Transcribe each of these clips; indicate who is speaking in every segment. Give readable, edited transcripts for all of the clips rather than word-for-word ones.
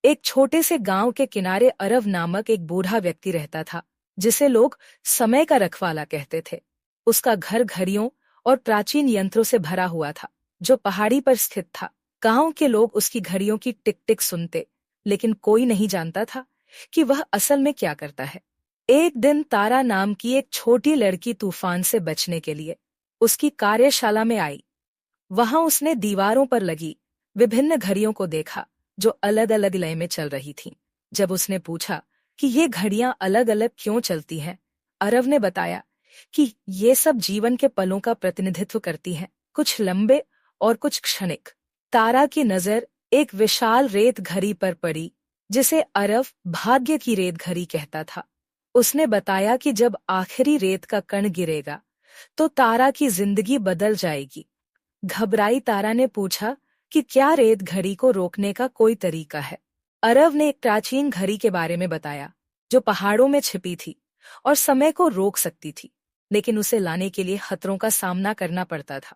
Speaker 1: एक छोटे से गांव के किनारे अरव नामक एक बूढ़ा व्यक्ति रहता था, जिसे लोग समय का रखवाला कहते थे। उसका घर घड़ियों और प्राचीन यंत्रों से भरा हुआ था, जो पहाड़ी पर स्थित था। गांव के लोग उसकी घड़ियों की टिक टिक सुनते, लेकिन कोई नहीं जानता था कि वह असल में क्या करता है। एक दिन तारा नाम की एक छोटी लड़की तूफान से बचने के लिए उसकी कार्यशाला में आई। वहां उसने दीवारों पर लगी विभिन्न घड़ियों को देखा, जो अलग अलग लय में चल रही थीं। जब उसने पूछा कि ये घड़ियां अलग अलग क्यों चलती हैं, अरव ने बताया कि ये सब जीवन के पलों का प्रतिनिधित्व करती हैं, कुछ लंबे और कुछ क्षणिक। तारा की नजर एक विशाल रेत घड़ी पर पड़ी, जिसे अरव भाग्य की रेत घड़ी कहता था। उसने बताया कि जब आखिरी रेत का कण गिरेगा तो तारा की जिंदगी बदल जाएगी। घबराई तारा ने पूछा कि क्या रेत घड़ी को रोकने का कोई तरीका है। अरव ने एक प्राचीन घड़ी के बारे में बताया, जो पहाड़ों में छिपी थी और समय को रोक सकती थी, लेकिन उसे लाने के लिए खतरों का सामना करना पड़ता था।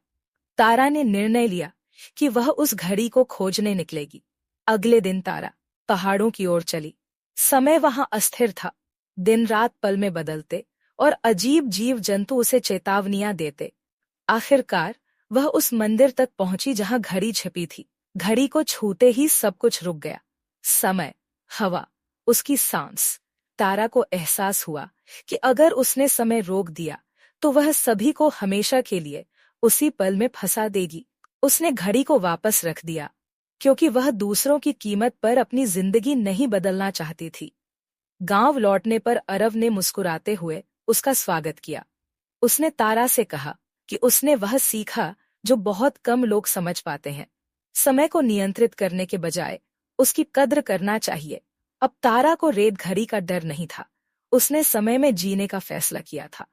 Speaker 1: तारा ने निर्णय लिया कि वह उस घड़ी को खोजने निकलेगी। अगले दिन तारा पहाड़ों की ओर चली। समय वहां अस्थिर था, दिन रात पल में बदलते और अजीब जीव जंतु उसे चेतावनियां देते। आखिरकार वह उस मंदिर तक पहुंची जहां घड़ी छिपी थी। घड़ी को छूते ही सब कुछ रुक गया, समय, हवा, उसकी सांस। तारा को एहसास हुआ कि अगर उसने समय रोक दिया तो वह सभी को हमेशा के लिए उसी पल में फंसा देगी। उसने घड़ी को वापस रख दिया, क्योंकि वह दूसरों की कीमत पर अपनी जिंदगी नहीं बदलना चाहती थी। गांव लौटने पर अरव ने मुस्कुराते हुए उसका स्वागत किया। उसने तारा से कहा कि उसने वह सीखा जो बहुत कम लोग समझ पाते हैं। समय को नियंत्रित करने के बजाय उसकी कद्र करना चाहिए। अब तारा को रेत घड़ी का डर नहीं था, उसने समय में जीने का फैसला किया था।